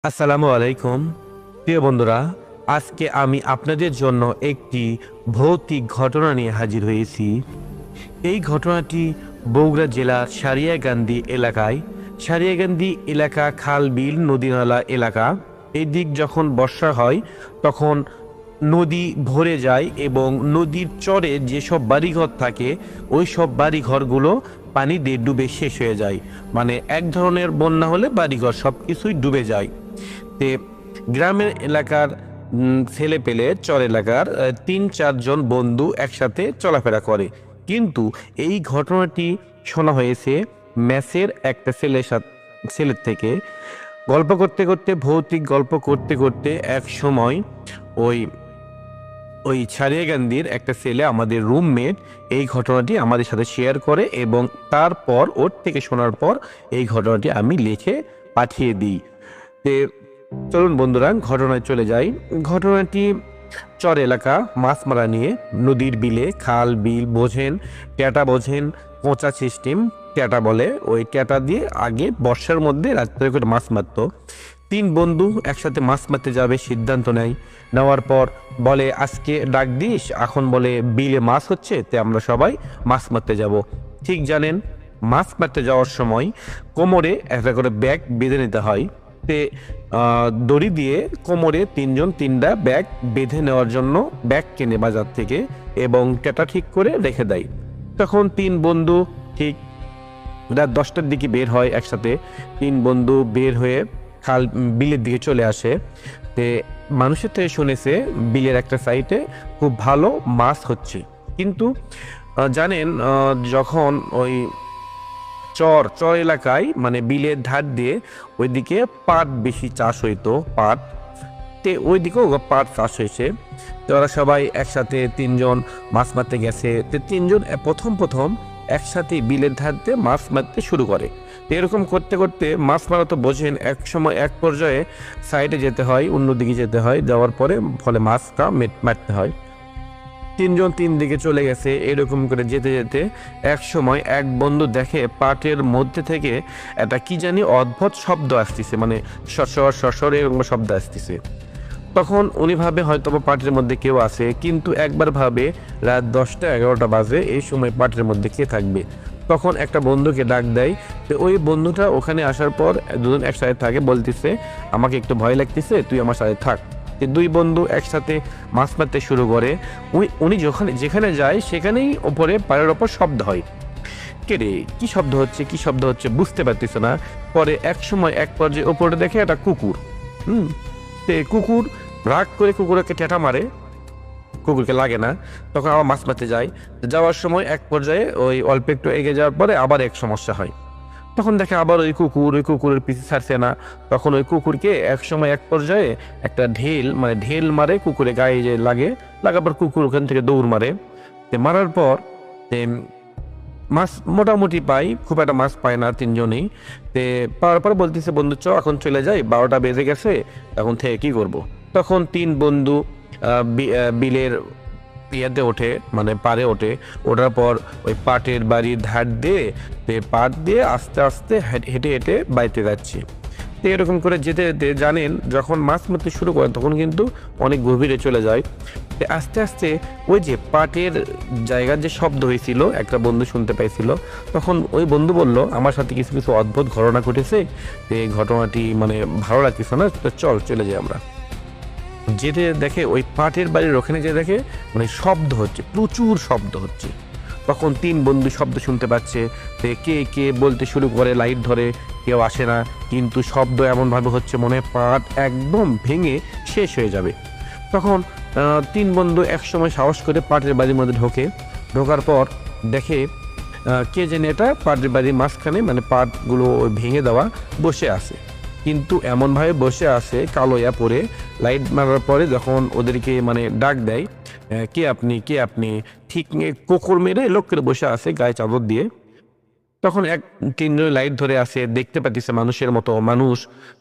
আসসালামু আলাইকুম প্রিয় বন্ধুরা। আজকে আমি আপনাদের জন্য একটি ভৌতিক ঘটনা নিয়ে হাজির হয়েছি। এই ঘটনাটি বগুড়া জেলার সারিয়াকান্দি এলাকায়। সারিয়াকান্দি এলাকা খাল বিল নদীনালা এলাকা। এই দিক যখন বর্ষা হয় তখন নদী ভরে যায় এবং নদীর চরে যেসব বাড়িঘর থাকে ওই সব বাড়িঘরগুলো পানি দিয়ে ডুবে শেষ হয়ে যায়। মানে এক ধরনের বন্যা হলে বাড়িঘর সব কিছুই ডুবে যায়। তে গ্রামের এলাকার ছেলে পেলে চর এলাকার ৩-৪ জন বন্ধু একসাথে চলাফেরা করে, কিন্তু এই ঘটনাটি শোনা হয়েছে ম্যাচের একটা ছেলের থেকে। গল্প করতে করতে ভৌতিক গল্প করতে করতে এক সময় ওই ওই ছাড়িয়াকান্দির একটা ছেলে, আমাদের রুমমেট, এই ঘটনাটি আমাদের সাথে শেয়ার করে এবং তারপর ওর থেকে শোনার পর এই ঘটনাটি আমি লিখে পাঠিয়ে দিই। তে চলুন বন্ধুরা ঘটনায় চলে যাই। ঘটনাটি চর এলাকা, মাছ মারা নিয়ে। নদীর বিলে, খাল বিল বোঝেন, ট্যাটা বোঝেন, কোঁচা সিস্টেম ট্যাটা বলে। ওই ট্যাটা দিয়ে আগে বর্ষার মধ্যে রাত্রে করে মাছ মারতো। 3 বন্ধু একসাথে মাছ মারতে যাবে সিদ্ধান্ত নেয়। নেওয়ার পর বলে আজকে ডাক দিস, এখন বলে বিলে মাছ হচ্ছে, তে আমরা সবাই মাছ মারতে যাব। ঠিক জানেন, মাছ মারতে যাওয়ার সময় কোমরে একটা করে ব্যাগ বেঁধে নিতে হয়। তে দড়ি দিয়ে কোমরে 3 জন 3টা ব্যাগ বেঁধে নেওয়ার জন্য ব্যাগ কেনে বাজার থেকে এবং টেটা ঠিক করে রেখে দেয়। তখন 3 বন্ধু ঠিক রাত 10টার দিকে বের হয় একসাথে। 3 বন্ধু বের হয়ে খাল বিলের দিকে চলে আসে। তে মানুষের থেকে শুনেছে বিলের একটা সাইডে খুব ভালো মাছ হচ্ছে, কিন্তু জানেন যখন ওই চর চর এলাকায় মানে বিলের ধার দিয়ে ওইদিকে পাট বেশি চাষ হইতো, পাট। তে ওইদিকেও পাট চাষ হয়েছে। তো ওরা সবাই একসাথে 3 জন মাছ মারতে গেছে। তো 3 জন প্রথম প্রথম একসাথে বিলের ধার দিয়ে মাছ মারতে শুরু করে। তো এরকম করতে করতে মাছ মারা তো বোঝেন, এক সময় এক পর্যায়ে সাইডে যেতে হয়, অন্যদিকে যেতে হয়, যাওয়ার পরে ফলে মাছটা মারতে হয়। 3 জন 3 দিকে চলে গেছে। এরকম করে যেতে যেতে এক সময় এক বন্ধু দেখে পাটের মধ্যে থেকে একটা কি জানি অদ্ভুত শব্দ আসতেছে, মানে সরসর সরসর এরকম শব্দ আসতেছে। তখন উনি ভাবে হয়তো পাটের মধ্যে কেউ আছে, কিন্তু একবার ভাবে রাত 10টা 11টা বাজে, এই সময় পাটের মধ্যে কে থাকবে। তখন একটা বন্ধুকে ডাক দেয়। তো ওই বন্ধুটা ওখানে আসার পর দুজন একসাথে থাকে, বলতেছে আমাকে একটু ভয় লাগতেছে, তুই আমার সাথে থাক। 2 বন্ধু একসাথে মাছ মারতে শুরু করে। উনি যেখানে যায় সেখানেই ওপরে পাড়ের ওপর শব্দ হয়। কে রে, কি শব্দ হচ্ছে, কি শব্দ হচ্ছে বুঝতে পারতেছে না। পরে এক সময় এক পর্যায়ে ওপরে দেখে একটা কুকুর। কুকুর রাগ করে কুকুরকে টেটা মারে, কুকুরকে লাগে না। তখন আবার মাছ মারতে যায়। যাওয়ার সময় এক পর্যায়ে ওই অল্প একটু এগিয়ে যাওয়ার পরে আবার এক সমস্যা হয়। তখন দেখে আবার ওই কুকুরের পিছু ছাড়ছে না। তখন ওই কুকুরকে এক সময় এক পর্যায়ে একটা ঢেল মারে, কুকুরে গায়ে যে লাগার পর কুকুর ওখান থেকে দৌড় মারে। মারার পর মাছ মোটামুটি পাই, খুব একটা মাছ পায় না 3 জনেই। পাওয়ার পর বলতেছে বন্ধু চ এখন চলে যাই, 12টা বেজে গেছে, এখন থেকে কি করব। তখন 3 বন্ধু বিলের ইয়াতে ওঠে, মানে পাড়ে ওঠে। ওঠার পর ওই পাটের বাড়ির ধার দিয়ে পাট দিয়ে আস্তে আস্তে হেঁটে হেঁটে বাড়িতে যাচ্ছে। তো এরকম করে যেতে যেতে জানেন যখন মাছ মারতে শুরু করে তখন কিন্তু অনেক গভীরে চলে যায়। তো আস্তে আস্তে ওই যে পাটের জায়গার যে শব্দ হয়েছিল একটা বন্ধু শুনতে পাইছিল। তখন ওই বন্ধু বলল আমার সাথে কিছু কিছু অদ্ভুত ঘটনা ঘটেছে, এই ঘটনাটি মানে ভালো লাগতেছে না, তো চল চলে যাই আমরা। যেতে দেখে ওই পাটের বাড়ির ওখানে যে দেখে মানে শব্দ হচ্ছে, প্রচুর শব্দ হচ্ছে। তখন 3 বন্ধু শব্দ শুনতে পাচ্ছে। কে কে বলতে শুরু করে, লাইট ধরে, কেউ আসে না, কিন্তু শব্দ এমনভাবে হচ্ছে মনে হয় পাট একদম ভেঙে শেষ হয়ে যাবে। তখন 3 বন্ধু একসময় সাহস করে পাটের বাড়ির মধ্যে ঢোকার পর দেখে কে জানে এটা পাটের বাড়ির মাঝখানে, মানে পাটগুলো ভেঙে দেওয়া, বসে আছে। কিন্তু এমনভাবে বসে আছে কালো ইয়া পরে, লাইট মারার পরে যখন ওদেরকে মানে ডাক দেয় কে আপনি, কে আপনি, ঠিক কোকর মেরে লোক করে বসে আছে গায়ে চাদর দিয়ে। তখন 3 জন লাইট ধরে আসে, দেখতে পাচ্ছিছে মানুষের মতো মানুষ।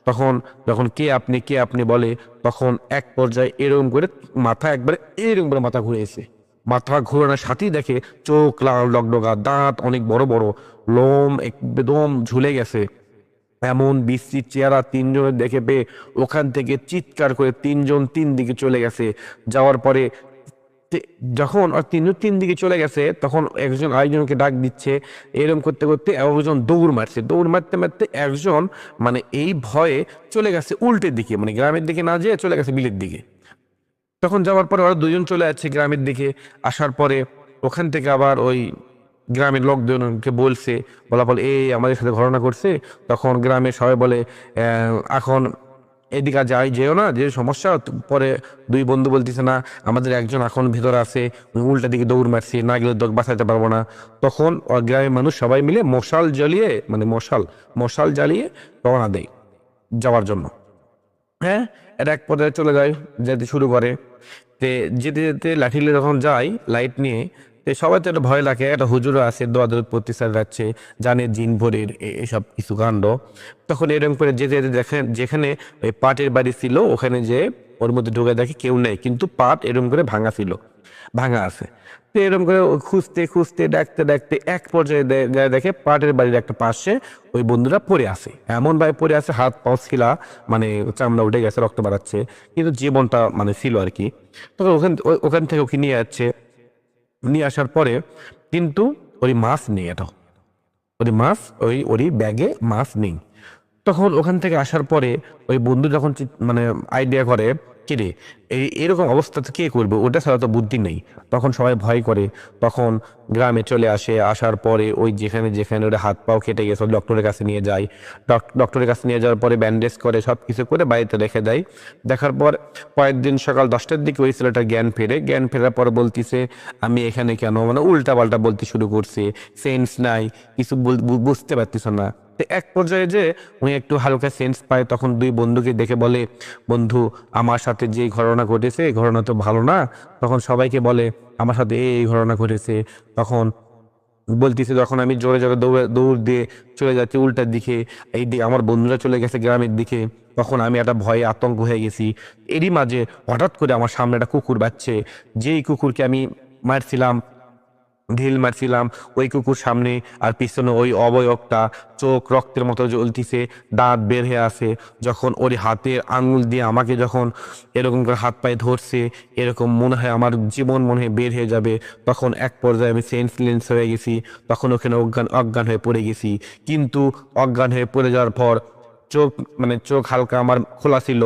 তখন যখন কে আপনি, কে আপনি বলে, তখন এক পর্যায়ে এরকম করে মাথা একবারে এরকম করে মাথা ঘুরেছে। মাথা ঘোরানোর সাথেই দেখে চোখ লাল ডগডগা, দাঁত অনেক বড় বড়, লোম একদম ঝুলে গেছে। এমন বিশ্রী চেহারা তিনজনের দেখে পেয়ে ওখান থেকে চিৎকার করে তিনজন তিন দিকে চলে গেছে। যাওয়ার পরে যখন আর তিনজন তিন দিকে চলে গেছে তখন একজন আরেকজনকে ডাক দিচ্ছে। এরকম করতে করতে একজন দৌড় মারছে, দৌড় মারতে মারতে একজন মানে এই ভয়ে চলে গেছে উল্টের দিকে, মানে গ্রামের দিকে না যেয়ে চলে গেছে বিলের দিকে। তখন যাওয়ার পরে ওরা দুজন চলে যাচ্ছে গ্রামের দিকে। আসার পরে ওখান থেকে আবার ওই গ্রামের লোকজনকে বলছে, বলা বলে এই আমাদের সাথে ঘটনা করছে। তখন গ্রামের সবাই বলে এখন এদিকে আর যাই যেও না, যে সমস্যা। পরে দুই বন্ধু বলতেছে না আমাদের একজন এখন ভেতর আছে, উল্টা দিকে দৌড় মারছি, না গেলে তো বাঁচাতে পারবো না। তখন গ্রামের মানুষ সবাই মিলে মশাল জ্বালিয়ে মানে মশাল জ্বালিয়ে রওনা দেয় যাওয়ার জন্য। হ্যাঁ, এটা এক পর্যায়ে চলে যায়, যেতে শুরু করে। তে যেতে যেতে লাঠিলে যখন যায় লাইট নিয়ে, তো সবাই তো একটা ভয় লাগে। একটা হুজুরও আছে দোয়া দরুদ পড়তে যাচ্ছে, জানে জিন ভোরের এসব কিছু কাণ্ড। তখন এরকম করে যেতে যেতে দেখেন যেখানে ওই পাটের বাড়ি ছিল ওখানে যে ওর মধ্যে ঢুকে দেখে কেউ নেই, কিন্তু পাট এরকম করে ভাঙা ছিল, ভাঙা আছে। তো এরকম করে খুঁজতে খুঁজতে ডাকতে ডাকতে এক পর্যায়ে দেখে পাটের বাড়ির একটা পাশে ওই বন্ধুরা পড়ে আছে, এমন ভাবে পড়ে আছে হাত পাও ছিলা, মানে চামড়া উঠে গেছে, রক্ত বাড়াচ্ছে, কিন্তু জীবনটা মানে ছিল আর কি। তখন ওখান থেকে ওকে নিয়ে যাচ্ছে, নিয়ে আসার পরে কিন্তু ওই মাছ নেই, এটা ওই মাছ ওই ব্যাগে মাছ নেই। তখন ওখান থেকে আসার পরে ওই বন্ধু যখন মানে আইডিয়া করে কিরে এরকম অবস্থাতে কে করবে, ওটা ছাড়া তো বুদ্ধি নেই। তখন সবাই ভয় করে, তখন গ্রামে চলে আসে। আসার পরে ওই যেখানে যেখানে ওটা হাত পাও কেটে গেছে ডক্টরের কাছে নিয়ে যায়। ডক্টরের কাছে নিয়ে যাওয়ার পরে ব্যান্ডেজ করে সব কিছু করে বাড়িতে রেখে দেয়। দেখার পর পরের দিন সকাল 10টার দিকে ওই ছেলেটা জ্ঞান ফেরার পর বলতিছে আমি এখানে কেন, মানে উল্টা পাল্টা বলতে শুরু করছে, সেন্স নাই, কিছু বুঝতে পারতিস না। তো এক পর্যায়ে যে উনি একটু হালকা সেন্স পায়, তখন দুই বন্ধুকে দেখে বলে বন্ধু আমার সাথে যে ঘটনা ঘটেছে এই ঘটনা তো ভালো না। তখন সবাইকে বলে আমার সাথে এই ঘটনা ঘটেছে। তখন বলতেছে যখন আমি জোরে জোরে দৌড় দিয়ে চলে যাচ্ছি উল্টার দিকে, এই দিকে আমার বন্ধুরা চলে গেছে গ্রামের দিকে, তখন আমি একটা ভয়ে আতঙ্ক হয়ে গেছি। এরই মাঝে হঠাৎ করে আমার সামনে একটা কুকুর বাজছে, যেই কুকুরকে আমি মারছিলাম, ঢিল মারছিলাম, ওই কুকুর সামনে আর পিছনে ওই অবয়বটা, চোখ রক্তের মতো জ্বলতিছে, দাঁত বের হয়ে আছে। যখন ওর হাতের আঙুল দিয়ে আমাকে যখন এরকম করে হাত পায়ে ধরছে, এরকম মনে হয় আমার জীবন মনে হয় বের হয়ে যাবে। তখন এক পর্যায়ে আমি সেন্সলেস হয়ে গেছি, তখন ওখানে অজ্ঞান হয়ে পড়ে গেছি। কিন্তু অজ্ঞান হয়ে পড়ে যাওয়ার পর চোখ হালকা আমার খোলা ছিল,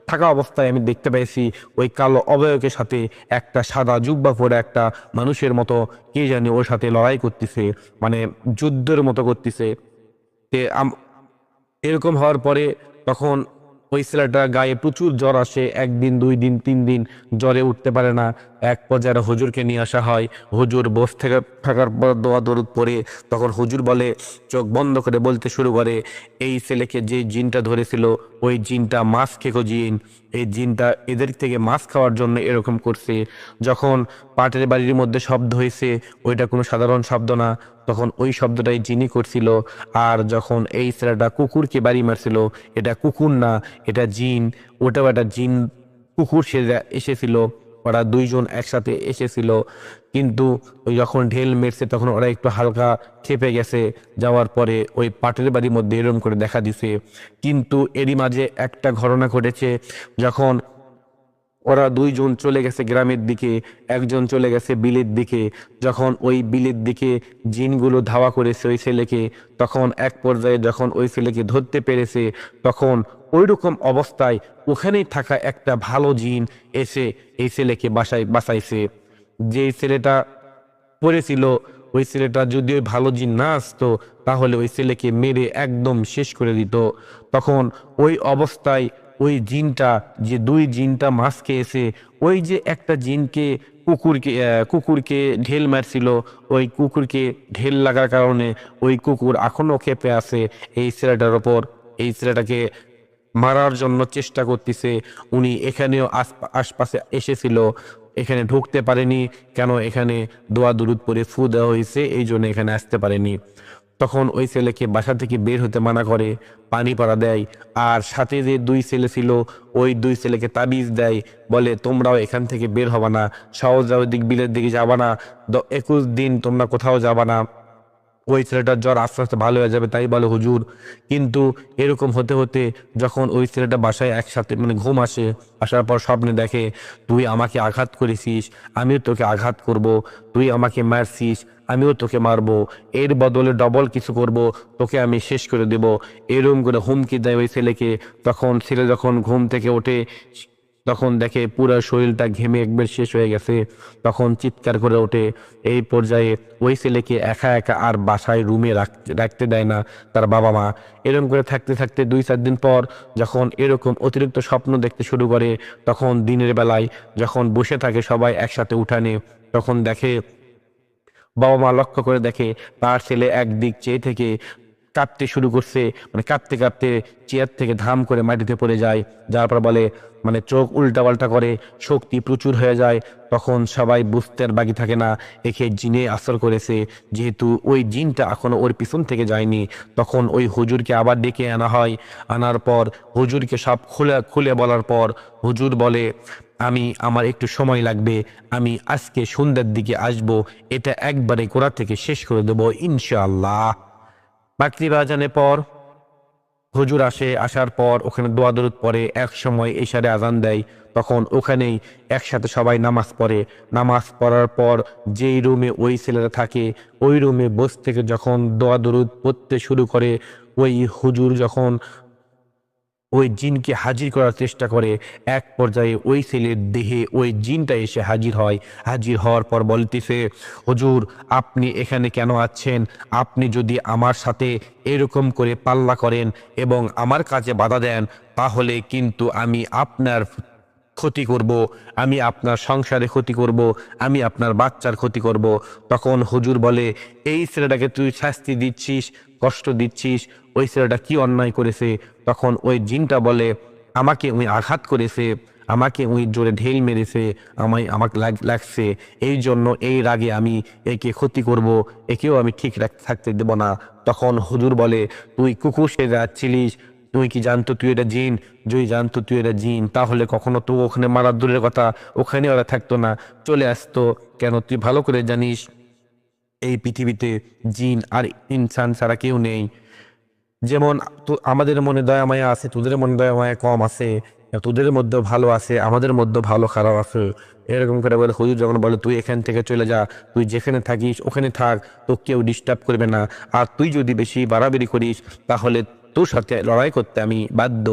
থাকা অবস্থায় আমি দেখতে পেয়েছি ওই কালো অবয়বের সাথে একটা সাদা জুব্বা পরে একটা মানুষের মতো কে জানি ওর সাথে লড়াই করতেছে, মানে যুদ্ধের মতো করতেছে। তে এরকম হওয়ার পরে তখন ওই ছেলেটা গায়ে প্রচুর জ্বর আসে, একদিন দুই দিন তিন দিন জ্বরে উঠতে পারে না। এক পর্যায়ে হুজুরকে নিয়ে আসা হয়। হুজুর বস থেকে থাকার পর দোয়া দরুদ পড়ে তখন হুজুর বলে, চোখ বন্ধ করে বলতে শুরু করে এই ছেলেকে যে জিনটা ধরেছিল ওই জিনটা মাছ খেকো জিন, এই জিনটা এদের থেকে মাছ খাওয়ার জন্য এরকম করছে। যখন পাটের বাড়ির মধ্যে শব্দ হয়েছে ওইটা কোনো সাধারণ শব্দ না, তখন ওই শব্দটাই জিনই করছিল। আর যখন এই ছেলেটা কুকুরকে বাড়ি মারছিল এটা কুকুর না, এটা জিন, ওটাও একটা জিন কুকুর সে এসেছিল, ওরা দুইজন একসাথে এসেছিল। কিন্তু ওই যখন ঢেল মেরছে তখন ওরা একটু হালকা খেপে গেছে, যাওয়ার পরে ওই পাটের বাড়ির মধ্যে এরম করে দেখা দিছে। কিন্তু এরই মাঝে একটা ঘটনা ঘটেছে, যখন ওরা দুইজন চলে গেছে গ্রামের দিকে, একজন চলে গেছে বিলের দিকে। যখন ওই বিলের দিকে জিনগুলো ধাওয়া করেছে ওই ছেলেকে, তখন এক পর্যায়ে যখন ওই ছেলেকে ধরতে পেরেছে তখন ওই রকম অবস্থায় ওখানেই থাকা একটা ভালো জিন এসে এই ছেলেকে বাঁচাইছে। যে ছেলেটা পড়েছিল ওই ছেলেটা যদি ওই ভালো জিন না আসতো তাহলে ওই ছেলেকে মেরে একদম শেষ করে দিত। তখন ওই অবস্থায় ওই জিনটা, যে দুই জিনটা মাছ খেয়েছে, ওই যে একটা জিনকে কুকুরকে ঢেল মারছিল, ওই কুকুরকে ঢেল লাগার কারণে ওই কুকুর এখনো ক্ষেপে আছে এই ছেলেটার ওপর, এই ছেলেটাকে মারার জন্য চেষ্টা করতেছে। উনি এখানেও আশপাশে এসেছিল, এখানে ঢুকতে পারেনি, কেন এখানে দোয়া দুরুদ পরে ফু দেওয়া হয়েছে এই জন্য এখানে আসতে পারেনি। তখন ওই ছেলেকে বাসা থেকে বের হতে মানা করে, পানি পড়া দেয়। আর সাথে যে দুই ছেলে ছিল ওই দুই ছেলেকে তাবিজ দেয়, বলে তোমরাও এখান থেকে বের হবা না, সহজ বিলের দিকে যাবা না, 21 দিন তোমরা কোথাও যাবা না। ওই ছেলেটার জ্বর আস্তে আস্তে ভালো হয়ে যাবে তাই বলে হুজুর। কিন্তু এরকম হতে হতে যখন ওই ছেলেটা বাসায় একসাথে মানে ঘুম আসে, আসার পর স্বপ্নে দেখে তুই আমাকে আঘাত করেছিস, আমিও তোকে আঘাত করব, তুই আমাকে মারছিস, আমিও তোকে মারবো, এর বদলে ডবল কিছু করব, তোকে আমি শেষ করে দেব, এরকম করে হুমকি দেয় ওই ছেলেকে। তখন ছেলে যখন ঘুম থেকে ওঠে তখন দেখে পুরো শরীরটা ঘেমে একবার শেষ হয়ে গেছে, তখন চিৎকার করে ওঠে। এই পর্যায়ে ওই ছেলেকে একা একা আর বাসায় রুমে রাখতে দেয় না তার বাবা মা। এরকম করে থাকতে থাকতে 2-4 দিন পর যখন এরকম অতিরিক্ত স্বপ্ন দেখতে শুরু করে, তখন দিনের বেলায় যখন বসে থাকে সবাই একসাথে উঠানে, তখন দেখে বাবা মা লক্ষ্য করে দেখে তার ছেলে একদিক চেয়ে থেকে কাঁপতে শুরু করছে, মানে কাঁপতে কাঁপতে চেয়ার থেকে ধাম করে মাটিতে পড়ে যায়, যার পর বলে মানে চোখ উল্টাপাল্টা করে, শক্তি প্রচুর হয়ে যায়। তখন সবাই বুঝতে আর বাকি থাকে না একে জিনে আসর করেছে, যেহেতু ওই জিনটা এখনো ওর পিছন থেকে যায়নি। তখন ওই হুজুরকে আবার ডেকে আনা হয়। আনার পর হুজুরকে সব খুলে খুলে বলার পর হুজুর বলে আমার একটু সময় লাগবে, আমি আজকে সন্ধ্যার দিকে আসব, এটা একবারে গোড়া থেকে শেষ করে দেবো ইনশাআল্লাহ। মাগরিব আজানের পর হুজুর আসে, আসার পর ওখানে দোয়া দরুদ পড়ে, এক সময় ইশারে আজান দেয়, তখন ওখানেই একসাথে সবাই নামাজ পড়ে। নামাজ পড়ার পর যেই রুমে ওই ছেলেরা থাকে ওই রুমে বসে থেকে যখন দোয়া দরুদ পড়তে শুরু করে, ওই হুজুর যখন ওই জিনকে হাজির করার চেষ্টা করে, এক পর্যায়ে ওই ছেলের দেহে ওই জিনটা এসে হাজির হয়। হাজির হওয়ার পর বলতেছে, হুজুর আপনি এখানে কেন আছেন? আপনি যদি আমার সাথে এরকম করে পাল্লা করেন এবং আমার কাজে বাধা দেন, তাহলে কিন্তু আমি আপনার ক্ষতি করব, আমি আপনার সংসারে ক্ষতি করব, আমি আপনার বাচ্চার ক্ষতি করব। তখন হুজুর বলে, এই ছেলেটাকে তুই শাস্তি দিচ্ছিস, কষ্ট দিচ্ছিস, ওই ছেলেটা কি অন্যায় করেছে? তখন ওই জিনটা বলে, আমাকে উনি আঘাত করেছে, আমাকে উনি জোরে ঢেল মেরেছে, আমাকে লাগছে, এই জন্য এই রাগে আমি একে ক্ষতি করব, একেও আমি ঠিক থাকতে দেব না। তখন হুজুর বলে, তুই কুকুর সেজে যাচ্ছিলিস, তুই কি জানতো তুই এটা জিন? যদি জানতো তুই এটা জিন তাহলে কখনো তো ওখানে মারার দূরের কথা ওখানে ওরা থাকতো না, চলে আসতো কেন? তুই ভালো করে জানিস এই পৃথিবীতে জিন আর ইনসান ছাড়া কেউ নেই। যেমন তো আমাদের মনে দয়া মায়া আছে, তোদের মনে দয়া মায়া কম আছে, তোদের মধ্যেও ভালো আছে, আমাদের মধ্যেও ভালো খারাপ আছে। এরকম করে বলে হুজুর যখন বলে, তুই এখান থেকে চলে যা, তুই যেখানে থাকিস ওখানে থাক, তো কেউ ডিস্টার্ব করবে না, আর তুই যদি বেশি বাড়াবাড়ি করিস তাহলে তোর সাথে লড়াই করতে আমি বাধ্য।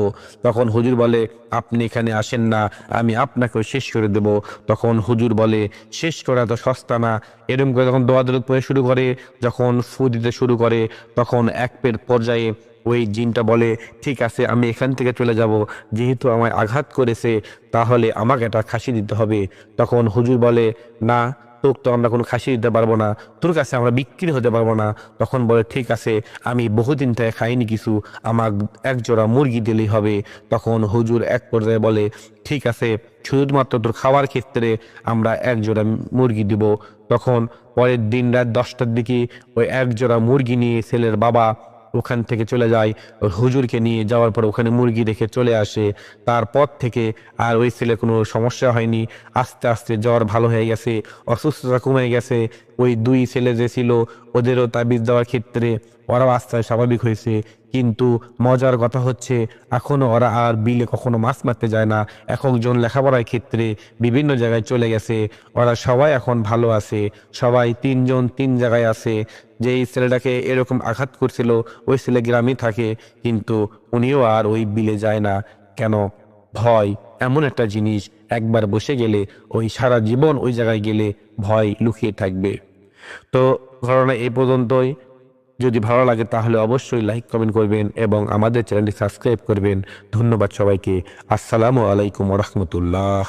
তখন হুজুর বলে, আপনি এখানে আসেন না, আমি আপনাকেও শেষ করে দেব। তখন হুজুর বলে, শেষ করা তো সস্তা না। এরকম করে যখন দোয়া দরুদ পড়ে শুরু করে, যখন ফু দিতে শুরু করে, তখন এক পর্যায়ে ওই জিনটা বলে, ঠিক আছে আমি এখান থেকে চলে যাব, যেহেতু আমায় আঘাত করেছে তাহলে আমাকে একটা খাসি দিতে হবে। তখন হুজুর বলে, না, তোর তো আমরা কোনো খাসি দিতে পারবো না, তোর কাছে আমরা বিক্রি হতে পারবো না। তখন বলে, ঠিক আছে আমি বহুদিন থেকে খাইনি কিছু, আমার এক জোড়া মুরগি দিলেই হবে। তখন হুজুর এক পর্যায়ে বলে, ঠিক আছে শুধুমাত্র তোর খাওয়ার ক্ষেত্রে আমরা এক জোড়া মুরগি দিব। তখন পরের দিন রাত 10টার দিকে ওই এক জোড়া মুরগি নিয়ে ছেলের বাবা ওখান থেকে চলে যায়, ওই হুজুরকে নিয়ে যাওয়ার পর ওখানে মুরগি রেখে চলে আসে। তারপর থেকে আর ওই ছেলে কোনো সমস্যা হয়নি, আস্তে আস্তে জ্বর ভালো হয়ে গেছে, অসুস্থতা কমে গেছে। ওই দুই ছেলে যে ছিল ওদেরও তাবিজ দেওয়ার ক্ষেত্রে ওরাও আস্তে আস্তে স্বাভাবিক হয়েছে। কিন্তু মজার কথা হচ্ছে এখনো ওরা আর বিলে কখনো মাছ মারতে যায় না, একজন লেখাপড়ার ক্ষেত্রে বিভিন্ন জায়গায় চলে গেছে, ওরা সবাই এখন ভালো আছে, সবাই 3জন 3 জায়গায় আছে। যেই ছেলেটাকে এরকম আঘাত করছিল ওই ছেলে গ্রামে থাকে, কিন্তু উনিও আর ওই বিলে যায় না। কেন? ভয় এমন একটা জিনিস, একবার বসে গেলে ওই সারা জীবন ওই জায়গায় গেলে ভয় লুকিয়ে থাকবে। তো ঘটনা এই পর্যন্তই। যদি ভালো লাগে তাহলে অবশ্যই লাইক কমেন্ট করবেন এবং আমাদের চ্যানেলটি সাবস্ক্রাইব করবেন। ধন্যবাদ সবাইকে। আসসালামু আলাইকুম ওয়া রাহমাতুল্লাহ।